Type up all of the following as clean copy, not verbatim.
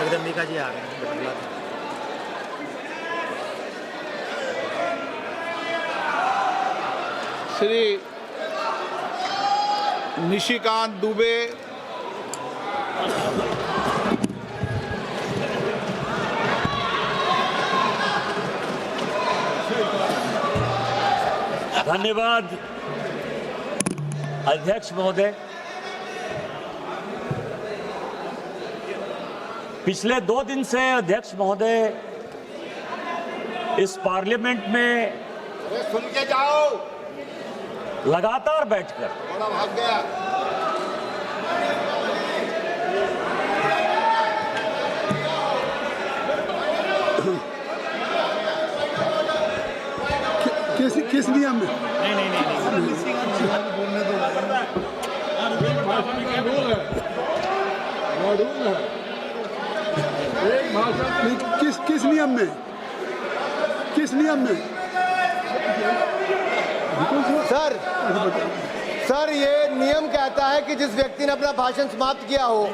जगदम्बिका जी आ गए हैं बटुला से। श्री निशिकांत दुबे, धन्यवाद अध्यक्ष महोदय। पिछले 2 दिन से अध्यक्ष महोदय इस पार्लियामेंट में सुन के जाओ, लगातार बैठकर थोड़ा भाग गया। किस नियम में? किस नियम में? किस नियम में? सर ये नियम कहता है कि जिस व्यक्ति ने अपना भाषण समाप्त किया हो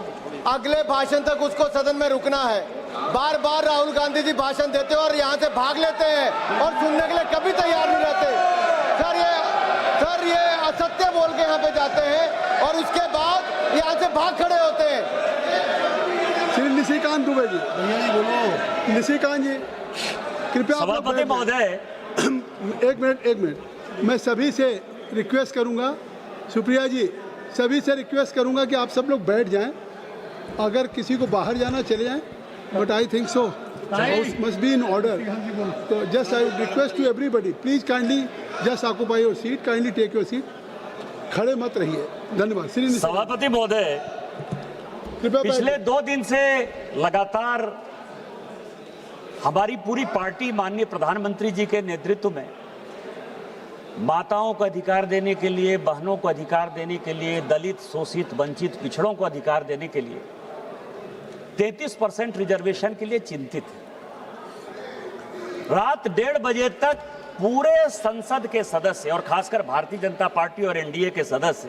अगले भाषण तक उसको सदन में रुकना है। बार बार राहुल गांधी जी भाषण देते हैं और यहाँ से भाग लेते हैं और सुनने के लिए कभी तैयार नहीं रहते। सर ये असत्य बोल के यहाँ पे जाते हैं और उसके बाद यहाँ से भाग खड़े होते हैं। श्री निशिकांत दुबे जी, बोलो। निशिकांत जी कृपया सभापति महोदय, एक मिनट मैं सभी से रिक्वेस्ट करूंगा, सुप्रिया जी सभी से रिक्वेस्ट करूंगा कि आप सब लोग बैठ जाएं। अगर किसी को बाहर जाना चले जाएं, but I think so must be in order. तो just I request to everybody, please kindly just occupy your seat, kindly take your seat, खड़े मत रहिए। धन्यवाद। श्री सभापति महोदय, पिछले 2 दिन से लगातार हमारी पूरी पार्टी माननीय प्रधानमंत्री जी के नेतृत्व में माताओं को अधिकार देने के लिए, बहनों को अधिकार देने के लिए, दलित, शोषित, वंचित, पिछड़ों को अधिकार देने के लिए 33% रिजर्वेशन के लिए चिंतित है। रात 1:30 बजे तक पूरे संसद के सदस्य और खासकर भारतीय जनता पार्टी और एनडीए के सदस्य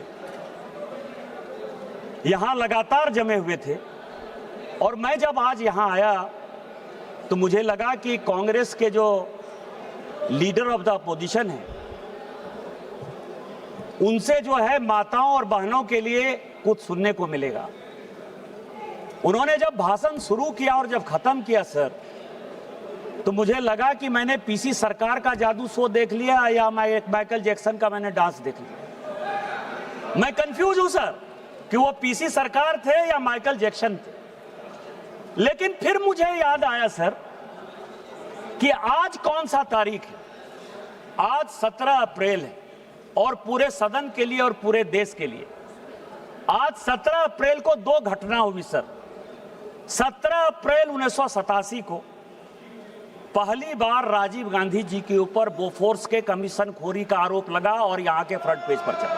यहां लगातार जमे हुए थे। और मैं जब आज यहां आया तो मुझे लगा कि कांग्रेस के जो लीडर ऑफ द अपोजिशन है उनसे जो है माताओं और बहनों के लिए कुछ सुनने को मिलेगा। उन्होंने जब भाषण शुरू किया और जब खत्म किया सर, तो मुझे लगा कि मैंने पीसी सरकार का जादू शो देख लिया या मैं एक माइकल जैक्सन का मैंने डांस देख लिया। मैं कंफ्यूज हूं सर कि वो पीसी सरकार थे या माइकल जैक्सन थे। लेकिन फिर मुझे याद आया सर कि आज कौन सा तारीख है? आज 17 अप्रैल है और पूरे सदन के लिए और पूरे देश के लिए आज 17 अप्रैल को 2 घटना हुई सर। 17 अप्रैल 1987 को पहली बार राजीव गांधी जी के ऊपर बोफोर्स के कमीशन खोरी का आरोप लगा और यहां के फ्रंट पेज पर चला।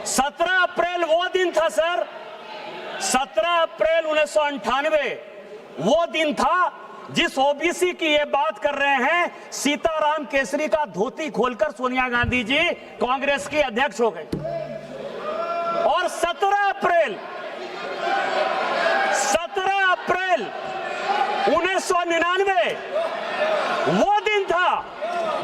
17 अप्रैल वो दिन था सर, 17 अप्रैल 1998 वो दिन था जिस ओबीसी की ये बात कर रहे हैं, सीताराम केसरी का धोती खोलकर सोनिया गांधी जी कांग्रेस की अध्यक्ष हो गए। और 17 अप्रैल 1999 वो दिन था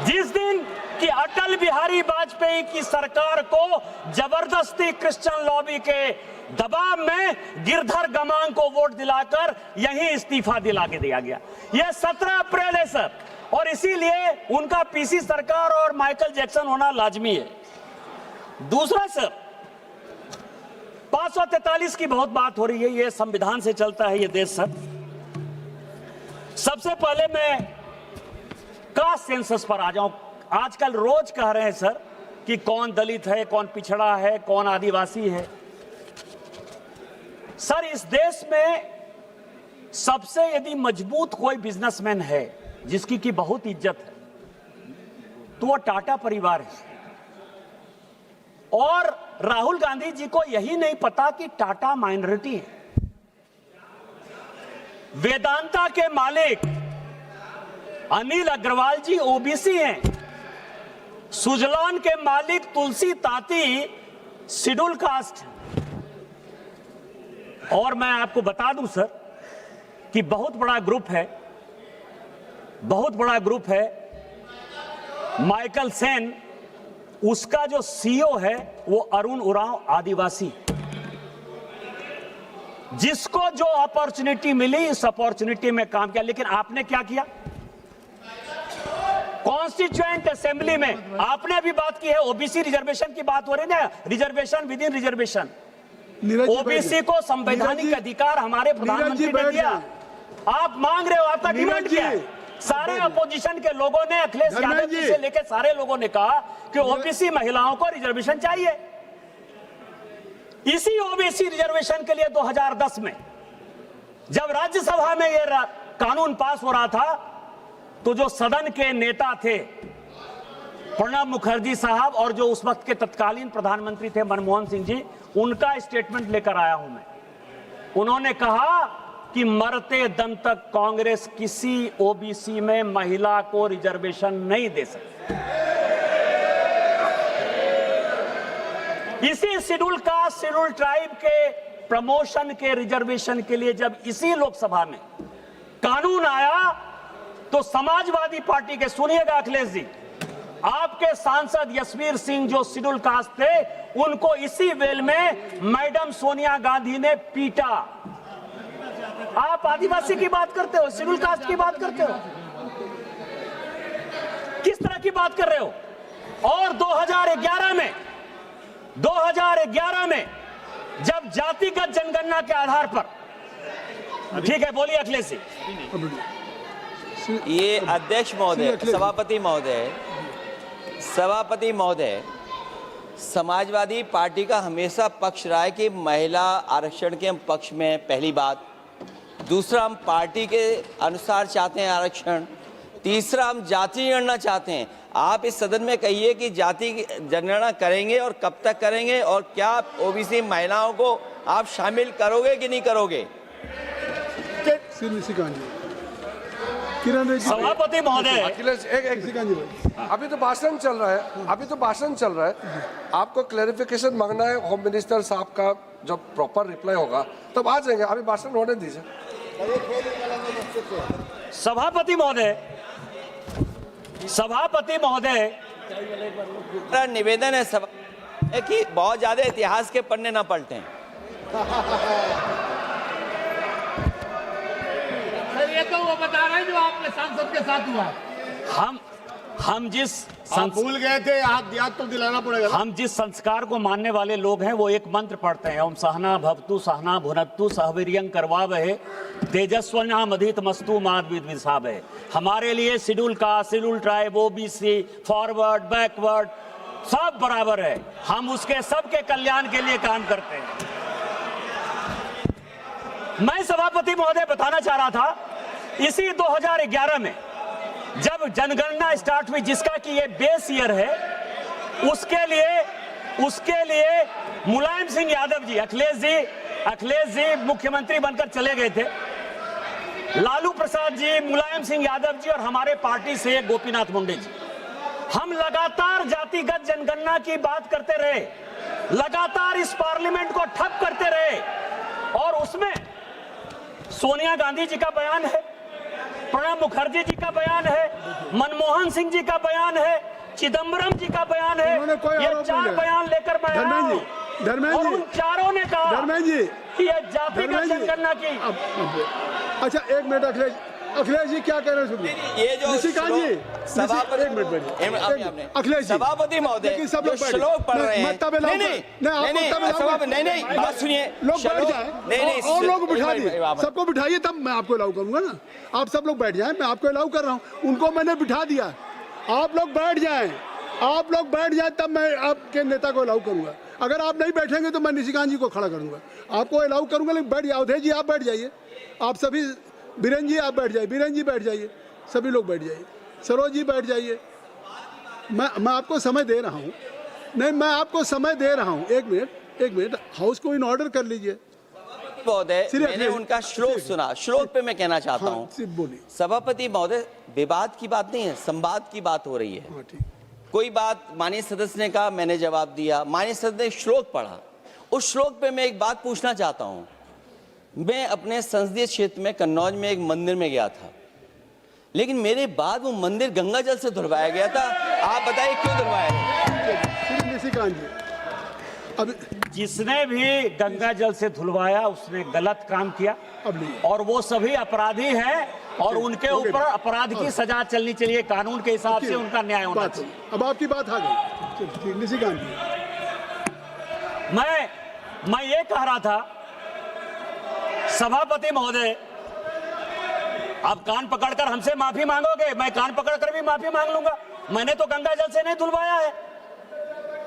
जिस दिन कि अटल बिहारी वाजपेयी की सरकार को जबरदस्ती क्रिश्चियन लॉबी के दबाव में गिरधर गमांग को वोट दिलाकर यहीं इस्तीफा दिला के दिया गया। यह 17 अप्रैल है सर, और इसीलिए उनका पीसी सरकार और माइकल जैक्सन होना लाजमी है। दूसरा सर, 543 की बहुत बात हो रही है, यह संविधान से चलता है ये देश सर। सबसे पहले मैं कास्ट सेंसस पर आ जाऊं। आजकल रोज कह रहे हैं सर कि कौन दलित है, कौन पिछड़ा है, कौन आदिवासी है। सर इस देश में सबसे यदि मजबूत कोई बिजनेसमैन है जिसकी की बहुत इज्जत है तो वो टाटा परिवार है। और राहुल गांधी जी को यही नहीं पता कि टाटा माइनॉरिटी है। वेदांता के मालिक अनिल अग्रवाल जी ओबीसी हैं। सुजलॉन के मालिक तुलसी ताती शेड्यूल कास्ट। और मैं आपको बता दूं सर कि बहुत बड़ा ग्रुप है माइकल सेन, उसका जो सीईओ है वो अरुण उरांव आदिवासी, जिसको जो अपॉर्चुनिटी मिली इस अपॉर्चुनिटी में काम किया। लेकिन आपने क्या किया? कॉन्स्टिट्यूएंट असेंबली में आपने अभी बात की है, ओबीसी रिजर्वेशन की बात हो रही है ना, reservation with in reservation, OBC को संवैधानिक अधिकार हमारे प्रधानमंत्री ने दिया। आप मांग रहे हो, आपका डिमांड क्या है? सारे अपोजिशन के लोगों ने, अखिलेश यादव जी से लेकर सारे लोगों ने कहा कि ओबीसी महिलाओं को रिजर्वेशन चाहिए। इसी ओबीसी रिजर्वेशन के लिए 2010 में जब राज्यसभा में यह कानून पास हो रहा था, तो जो सदन के नेता थे प्रणब मुखर्जी साहब और जो उस वक्त के तत्कालीन प्रधानमंत्री थे मनमोहन सिंह जी, उनका स्टेटमेंट लेकर आया हूं मैं। उन्होंने कहा कि मरते दम तक कांग्रेस किसी ओबीसी में महिला को रिजर्वेशन नहीं दे सकती। इसी शेड्यूल कास्ट शेड्यूल ट्राइब के प्रमोशन के रिजर्वेशन के लिए जब इसी लोकसभा में कानून आया, तो समाजवादी पार्टी के, सुनिएगा अखिलेश जी, आपके सांसद यशवीर सिंह जो शेड्यूल कास्ट थे, उनको इसी वेल में मैडम सोनिया गांधी ने पीटा। आप आदिवासी की बात करते हो, शेड्यूल कास्ट की बात करते हो, किस तरह की बात कर रहे हो? और 2011 में जब जातिगत जनगणना के आधार पर, ठीक है बोलिए अखिलेश जी। ये अध्यक्ष महोदय, सभापति महोदय, समाजवादी पार्टी का हमेशा पक्ष रहा है कि महिला आरक्षण के हम पक्ष में, पहली बात। दूसरा, हम पार्टी के अनुसार चाहते हैं आरक्षण। तीसरा, हम जाति जनगणना चाहते हैं। आप इस सदन में कहिए कि जाति जनगणना करेंगे और कब तक करेंगे, और क्या ओबीसी महिलाओं को आप शामिल करोगे कि नहीं करोगे? सभापति महोदय, अखिलेश अभी तो भाषण चल रहा है, आपको क्लैरिफिकेशन मांगना है होम मिनिस्टर साहब का। जब प्रॉपर रिप्लाई होगा तब आ जाएंगे, अभी भाषण होने दीजिए। सभापति महोदय, मेरा निवेदन है सभा कि बहुत ज्यादा इतिहास के पन्ने ना पलटें। ये तो वो बता रहे हैं जो आपके सांसद के साथ हुआ। हम जिस भूल गए थे, याद तो दिलाना पड़ेगा। हम जिस संस्कार को मानने वाले लोग हैं, वो एक मंत्र पढ़ते हैं, ओम सहना भवतु सहना भुनक्तु सहवीर्यं करवावहे तेजस्विनामधित मस्तु माद विद्विषावहे। हमारे लिए schedule caste, schedule tribe, OBC, forward, backward सब बराबर है। हम उसके सबके कल्याण के लिए काम करते हैं। मैं सभापति महोदय बताना चाह रहा था, इसी 2011 में जब जनगणना स्टार्ट हुई, जिसका कि ये बेस ईयर है, उसके लिए मुलायम सिंह यादव जी, अखिलेश जी मुख्यमंत्री बनकर चले गए थे। लालू प्रसाद जी, मुलायम सिंह यादव जी और हमारे पार्टी से गोपीनाथ मुंडे जी, हम लगातार जातिगत जनगणना की बात करते रहे, लगातार इस पार्लियामेंट को ठप करते रहे। और उसमें सोनिया गांधी जी का बयान है, प्रणब मुखर्जी जी का बयान है, मनमोहन सिंह जी का बयान है, चिदम्बरम जी का बयान है। ये 4 बयान लेकर मैं आया हूं और उन चारों ने कहा कि ये जातिगत जनगणना की। अच्छा, एक मिनट अखिलेश जी क्या कह रहे हैं? सुनिए, ये जो निशिकांत जी, सभापति अखिलेश जी, सभापति महोदय जो श्लोक पढ़ रहे हैं, नहीं, बात सुनिए, लोग बैठ जाए और लोग बिठा दिए, सबको बिठाइए, तब मैं आपको अलाउ करूंगा ना। आप सब लोग बैठ जाएं, मैं आपको अलाउ कर रहा हूं। उनको मैंने बिठा दिया, आप लोग बैठ जाएं, तब मैं आपके नेता को अलाउ करूंगा। अगर आप नहीं बैठेंगे तो मैं निशिकांत जी को खड़ा करूंगा, आपको अलाउ करूंगा। लेकिन बैठ जाए, अवधेश जी आप बैठ जाइए, आप सभी, बीरेन जी आप बैठ जाइए, बीरेन जी बैठ जाइए, सभी लोग बैठ जाइए, सरोज जी बैठ जाइए। मैं आपको समय दे रहा हूँ, नहीं मैं आपको समय दे रहा हूँ। एक मिनट, हाउस को इन ऑर्डर कर लीजिए। महोदय, मैंने उनका श्लोक सुना, श्लोक पे मैं कहना चाहता हूँ। बोलिए। सभापति महोदय, विवाद की बात नहीं है, संवाद की बात हो रही है। हाँ, ठीक। कोई बात माननीय सदस्य ने कहा, मैंने जवाब दिया, माननीय सदस्य ने श्लोक पढ़ा, उस श्लोक पे मैं एक बात पूछना चाहता हूँ मैं अपने संसदीय क्षेत्र में कन्नौज में एक मंदिर में गया था, लेकिन मेरे बाद वो मंदिर गंगा जल से धुलवाया गया था। आप बताइए क्यों धुलवाया गया? निशिकांत जी, अब जिसने भी गंगा जल से धुलवाया उसने गलत काम किया अब नहीं। और वो सभी अपराधी हैं और उनके ऊपर अपराध की सजा चलनी चाहिए, कानून के हिसाब से उनका न्याय होना बात चाहिए। अब आपकी बात आ गई। ठीक, निशिकांत जी, मैं ये कह रहा था सभापति महोदय, आप कान पकड़कर हमसे माफी मांगोगे, मैं कान पकड़कर भी माफी मांग लूंगा। मैंने तो गंगा जल से नहीं धुलवाया है,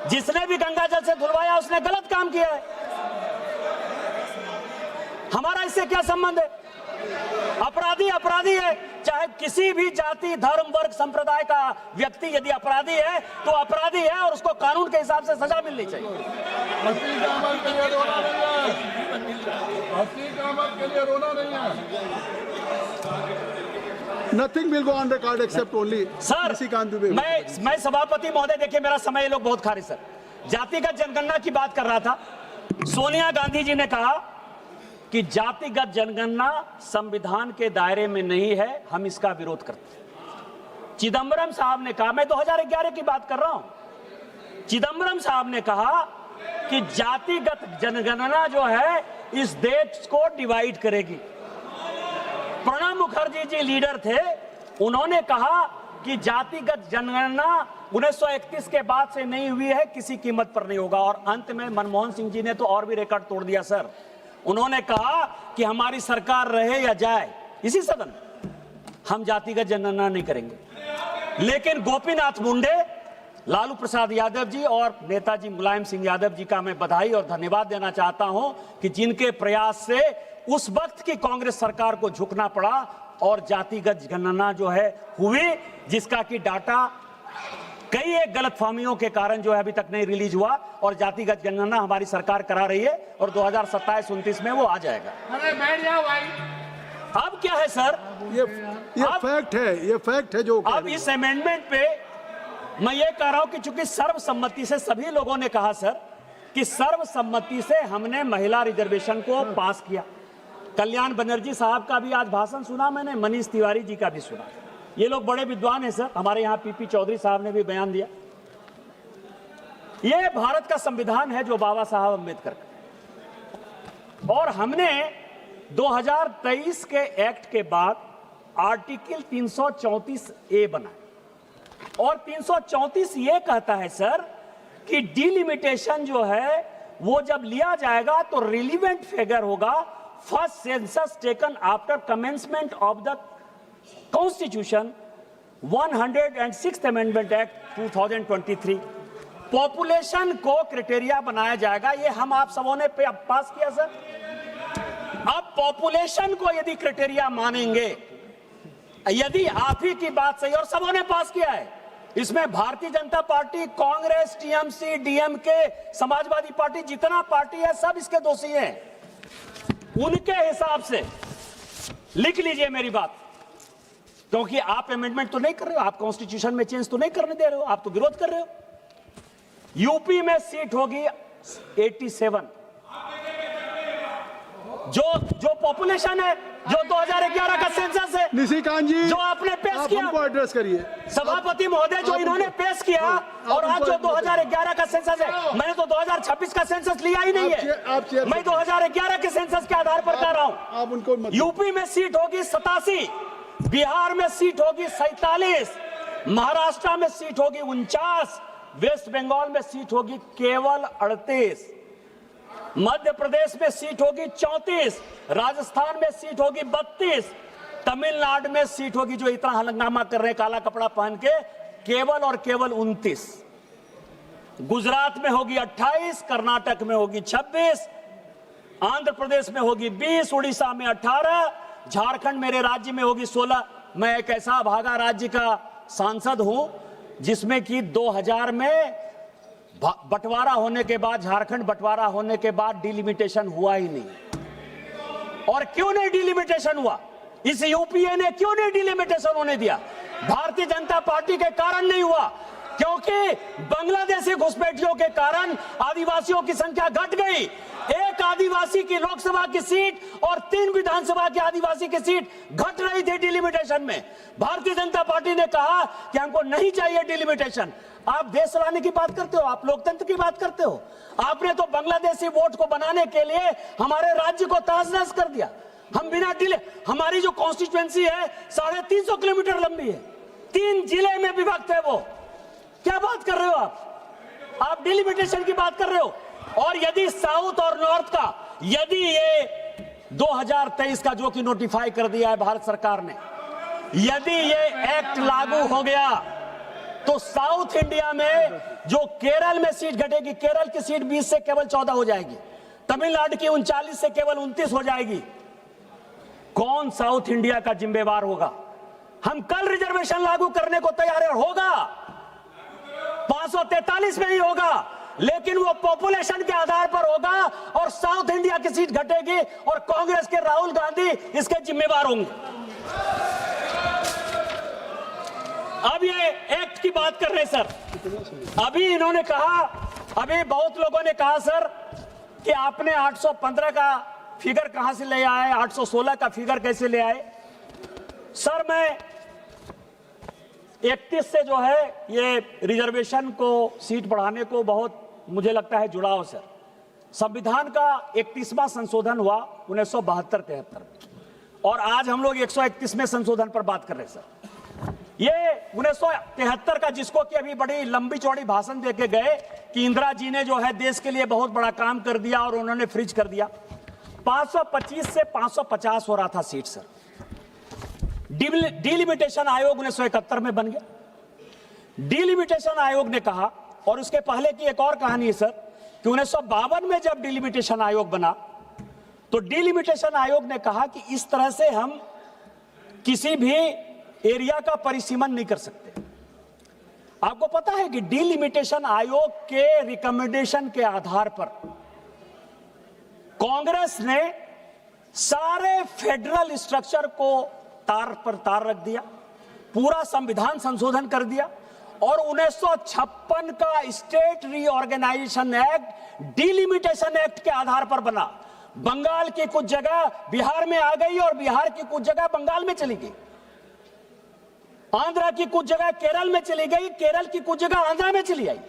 जिसने भी गंगा जल से धुलवाया उसने गलत काम किया है। हमारा इससे क्या संबंध है? अपराधी अपराधी है, चाहे किसी भी जाति धर्म वर्ग संप्रदाय का व्यक्ति यदि अपराधी है तो अपराधी है और उसको कानून के हिसाब से सजा मिलनी चाहिए। Nothing will go on record except only sir, Nishikant Dubey. मैं सभापति महोदय, देखिए मेरा समय ये लोग बहुत खा रहे सर। जातिगत जनगणना की बात कर रहा था। सोनिया गांधी जी ने कहा कि जातिगत जनगणना संविधान के दायरे में नहीं है, हम इसका विरोध करते हैं। चिदंबरम साहब ने कहा, मैं 2011 की बात कर रहा हूं, चिदंबरम साहब ने कहा कि जातिगत जनगणना जो है इस देश को डिवाइड करेगी। प्रणब मुखर्जी जी लीडर थे, उन्होंने कहा कि जातिगत जनगणना 1931 के बाद से नहीं हुई है, किसी कीमत पर नहीं होगा। और अंत में मनमोहन सिंह जी ने तो और भी रिकॉर्ड तोड़ दिया सर। उन्होंने कहा कि हमारी सरकार रहे या जाए इसी सदन हम जातिगत जनगणना नहीं करेंगे। लेकिन गोपीनाथ मुंडे, लालू प्रसाद यादव जी और नेताजी मुलायम सिंह यादव जी का मैं बधाई और धन्यवाद देना चाहता हूं कि जिनके प्रयास से उस वक्त की कांग्रेस सरकार को झुकना पड़ा और जातिगत गणना जो है हुई, जिसका कि डाटा कई एक गलतफहमियों के कारण जो है अभी तक नहीं रिलीज हुआ और जातिगत जनगणना हमारी सरकार करा रही है और 2027-29 में वो आ जाएगा। अरे बैठ जाओ भाई। अब क्या है सर, ये फैक्ट है, ये फैक्ट है जो अब इस अमेंडमेंट पे मैं ये कह रहा हूं कि चूंकि सर्वसम्मति से सभी लोगों ने कहा सर कि सर्वसम्मति से हमने महिला रिजर्वेशन को पास किया। कल्याण बनर्जी साहब का भी आज भाषण सुना मैंने, मनीष तिवारी जी का भी सुना। ये लोग बड़े विद्वान हैं सर। हमारे यहाँ पीपी चौधरी साहब ने भी बयान दिया। ये भारत का संविधान है जो बाबा साहब अम्बेडकर का, और हमने 2023 के एक्ट के बाद आर्टिकल 334A बना और 334 ये कहता है सर कि डिलिमिटेशन जो है वो जब लिया जाएगा तो रिलीवेंट फिगर होगा first census taken after commencement of the constitution 106th amendment act 2023। Population को क्राइटेरिया बनाया जाएगा। ये हम आप सबों ने पास किया सर। अब पॉपुलेशन को यदि क्राइटेरिया मानेंगे, यदि आप ही की बात सही और सबों ने पास किया है, इसमें Bharatiya Janata party, Congress, TMC, DMK, Samajwadi party, जितना पार्टी है सब इसके दोषी हैं। उनके हिसाब से लिख लीजिए मेरी बात, क्योंकि आप अमेंडमेंट तो नहीं कर रहे हो, आप कॉन्स्टिट्यूशन में चेंज तो नहीं करने दे रहे हो, आप तो विरोध कर रहे हो। यूपी में सीट होगी 87, जो पॉपुलेशन है, जो 2011 का सेंसस है। निशिकांत जी, जो आपने पेश किया, हमको एड्रेस करिए सभापति महोदय, जो इन्होंने पेश किया और आज जो 2011 का सेंसस है, मैंने तो 2026 का सेंसस लिया ही नहीं है। मैं 2011 के सेंसस के आधार पर कह रहा हूं। आप उनको यूपी में सीट होगी 87, बिहार में सीट होगी 47, महाराष्ट्र में सीट होगी 49, वेस्ट बंगाल में सीट होगी केवल 38, मध्य प्रदेश में सीट होगी 34, राजस्थान में सीट होगी 32, तमिलनाडु में सीट होगी, जो इतना हंगामा कर रहे हैं काला कपड़ा पहन के, केवल और केवल 29, गुजरात में होगी 28, कर्नाटक में होगी 26, आंध्र प्रदेश में होगी 20, उड़ीसा में 18, झारखंड मेरे राज्य में होगी 16। मैं एक ऐसा भागा राज्य का सांसद हूं जिसमें कि 2000 में बंटवारा होने के बाद, झारखंड बंटवारा होने के बाद डिलिमिटेशन हुआ ही नहीं। और क्यों नहीं डिलिमिटेशन हुआ? इस यूपीए ने क्यों नहीं डिलिमिटेशन होने दिया? भारतीय जनता पार्टी के कारण नहीं हुआ, क्योंकि बांग्लादेशी घुसपैठियों के कारण आदिवासियों की संख्या घट गई। 1 एक आदिवासी की लोकसभा की सीट और 3 विधानसभा की आदिवासी की सीट घट रही थी डिलिमिटेशन में। भारतीय जनता पार्टी ने कहा कि हमको नहीं चाहिए डिलिमिटेशन। आप देश चलाने की बात करते हो, आप लोकतंत्र की बात करते हो। आपने तो बांग्लादेशी वोट को बनाने के लिए हमारे राज्य को तहस-नहस कर दिया। हम बिना हमारी जो कॉन्स्टिट्यूएंसी है 350 किलोमीटर लंबी है, 3 जिले में विभक्त है। वो क्या बात कर रहे हो आप डिलिमिटेशन की बात कर रहे हो। और यदि साउथ और नॉर्थ का, यदि ये 2023 का जो कि नोटिफाई कर दिया है भारत सरकार ने, यदि ये एक्ट लागू हो गया तो साउथ इंडिया में जो केरल में सीट घटेगी, केरल की सीट 20 से केवल 14 हो जाएगी, तमिलनाडु की 39 से केवल 29 हो जाएगी। कौन साउथ इंडिया का जिम्मेवार होगा? हम कल रिजर्वेशन लागू करने को तैयार है, होगा 543 में ही होगा, लेकिन वो पॉपुलेशन के आधार पर होगा और साउथ इंडिया की सीट घटेगी और कांग्रेस के राहुल गांधी इसके जिम्मेवार होंगे। अब ये एक्ट की बात कर रहे हैं सर। अभी इन्होंने कहा, अभी बहुत लोगों ने कहा सर कि आपने 815 का फिगर कहां से ले आए, 816 का फिगर कैसे ले आए। सर मैं 31 से जो है ये रिजर्वेशन को, सीट बढ़ाने को बहुत मुझे लगता है जुड़ाव सर। संविधान का 31वां संशोधन हुआ 1972-73 में और आज हम लोग 131वें संशोधन पर बात कर रहे हैं सर। ये 1973 का, जिसको कि अभी बड़ी लंबी चौड़ी भाषण देके गए कि इंदिरा जी ने जो है देश के लिए बहुत बड़ा काम कर दिया और उन्होंने फ्रीज कर दिया। 525 से 550 हो रहा था सीट सर। डिलिमिटेशन आयोग 1971 में बन गया। डिलिमिटेशन आयोग ने कहा, और उसके पहले की एक और कहानी है सर कि 1952 में जब डिलिमिटेशन आयोग बना तो डिलिमिटेशन आयोग ने कहा कि इस तरह से हम किसी भी एरिया का परिसीमन नहीं कर सकते। आपको पता है कि डिलिमिटेशन आयोग के रिकमेंडेशन के आधार पर कांग्रेस ने सारे फेडरल स्ट्रक्चर को तार पर तार रख दिया, पूरा संविधान संशोधन कर दिया और 1956 का state reorganisation act delimitation act के आधार पर बना। बंगाल की कुछ जगह बिहार में आ गई और बिहार की कुछ जगह बंगाल में चली गई, आंध्रा की कुछ जगह केरल में चली गई, केरल की कुछ जगह आंध्रा में चली आई,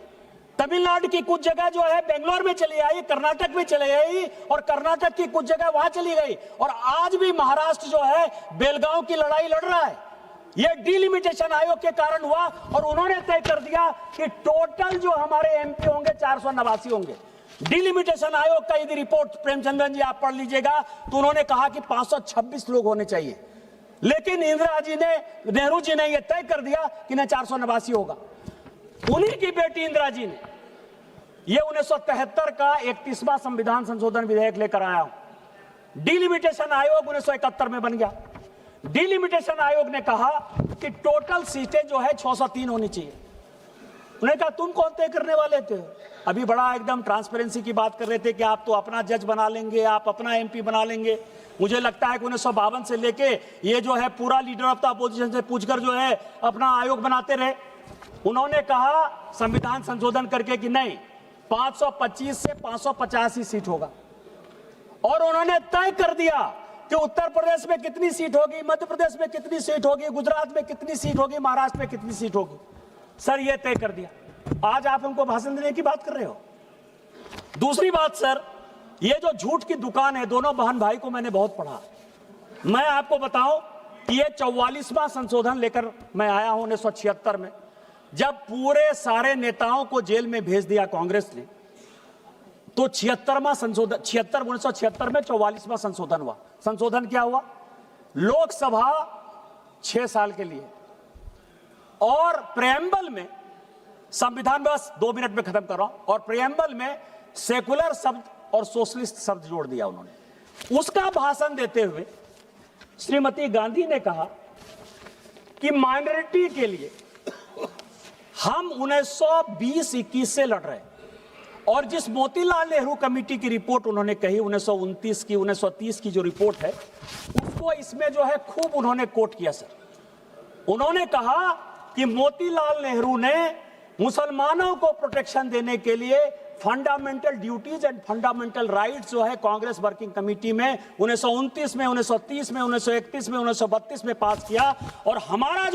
तमिलनाडु की कुछ जगह जो है बेंगलोर में चली आई, कर्नाटक में चली आई और कर्नाटक की कुछ जगह वहां चली गई और आज भी महाराष्ट्र जो है बेलगांव की लड़ाई लड़ रहा है। यह डिलिमिटेशन आयोग के कारण हुआ और उन्होंने तय कर दिया कि टोटल जो हमारे एमपी होंगे 489 होंगे। डिलिमिटेशन आयोग का यदि रिपोर्ट प्रेमचंद्रन जी आप पढ़ लीजिएगा तो उन्होंने कहा कि 526 लोग होने चाहिए, लेकिन इंदिरा जी ने, नेहरू जी ने यह तय कर दिया कि न 489 होगा। उन्हीं की बेटी इंदिरा जी ने यह 1973 का 31वां संविधान संशोधन विधेयक लेकर आया। डिलिमिटेशन आयोग 1971 में बन गया। डिलिमिटेशन आयोग ने कहा कि टोटल सीटें जो है 603 होनी चाहिए। उन्होंने कहा तुम कौन तय करने वाले थे? अभी बड़ा एकदम ट्रांसपेरेंसी की बात कर रहे थे कि आप तो अपना जज बना लेंगे, आप अपना एमपी बना लेंगे। मुझे लगता है कि 1952 से लेके ये जो है पूरा लीडर ऑफ द अपोजिशन से पूछकर जो है अपना आयोग बनाते रहे। उन्होंने कहा संविधान संशोधन करके कि नहीं, 525 से 550 ही सीट होगा और उन्होंने तय कर दिया कि उत्तर प्रदेश में कितनी सीट होगी, मध्य प्रदेश में कितनी सीट होगी, गुजरात में कितनी सीट होगी, महाराष्ट्र में कितनी सीट होगी। सर ये तय कर दिया। आज आप उनको भाषण देने की बात कर रहे हो। दूसरी बात सर, ये जो झूठ की दुकान है, दोनों बहन भाई को मैंने बहुत पढ़ा। मैं आपको बताऊं कि ये 44वां संशोधन लेकर मैं आया हूं 1976 में, जब पूरे सारे नेताओं को जेल में भेज दिया कांग्रेस ने, तो 76वां संशोधन 1976 में 44वां संशोधन हुआ। संशोधन क्या हुआ? लोकसभा 6 साल के लिए और प्रेम्बल में, संविधान बस 2 मिनट में खत्म कर रहा हूं, और प्रेम्बल में सेकुलर शब्द और सोशलिस्ट शब्द जोड़ दिया उन्होंने। उसका भाषण देते हुए श्रीमती गांधी ने कहा कि माइनॉरिटी के लिए हम 1920-21 से लड़ रहे हैं और जिस मोतीलाल नेहरू कमेटी की रिपोर्ट उन्होंने कही 1929 की, 1930 की जो रिपोर्ट है, उसको इसमें जो है खूब उन्होंने कोट किया सर। उन्होंने कहा कि मोतीलाल नेहरू ने मुसलमानों को प्रोटेक्शन देने के लिए fundamental duties and fundamental rights जो है कांग्रेस वर्किंग कमेटी में 1929 में, 1930 में, 1931 में, 1932 में पास किया। और हमारा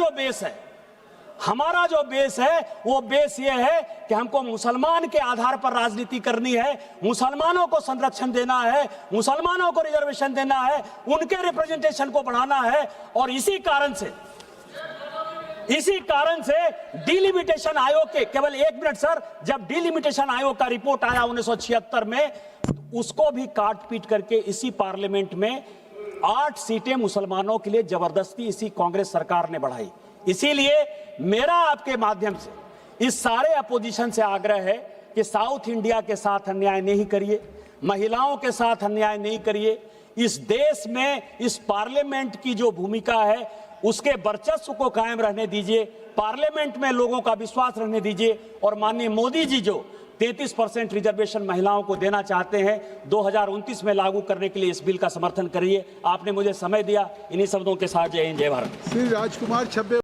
जो बेस है वो बेस ये है कि हमको मुसलमान के आधार पर राजनीति करनी है, मुसलमानों को संरक्षण देना है, मुसलमानों को रिजर्वेशन देना है, उनके रिप्रेजेंटेशन को बढ़ाना है। और इसी कारण से डिलिमिटेशन आयोग के, केवल 1 मिनट सर, जब डिलिमिटेशन आयोग का रिपोर्ट आया 1976 में, उसको भी काट पीट करके इसी पार्लियामेंट में 8 सीटें मुसलमानों के लिए जबरदस्ती इसी कांग्रेस सरकार ने बढ़ाई। इसीलिए मेरा आपके माध्यम से इस सारे अपोजिशन से आग्रह है कि साउथ इंडिया के साथ अन्याय नहीं करिए, महिलाओं के साथ अन्याय नहीं करिए। इस देश में इस पार्लियामेंट की जो भूमिका है उसके वर्चस्व को कायम रहने दीजिए, पार्लियामेंट में लोगों का विश्वास रहने दीजिए। और माननीय मोदी जी जो 33% रिजर्वेशन महिलाओं को देना चाहते हैं 2029 में लागू करने के लिए इस बिल का समर्थन करिए। आपने मुझे समय दिया। इन्हीं शब्दों के साथ जय हिंद, जय भारत। श्री राजकुमार छब्बे।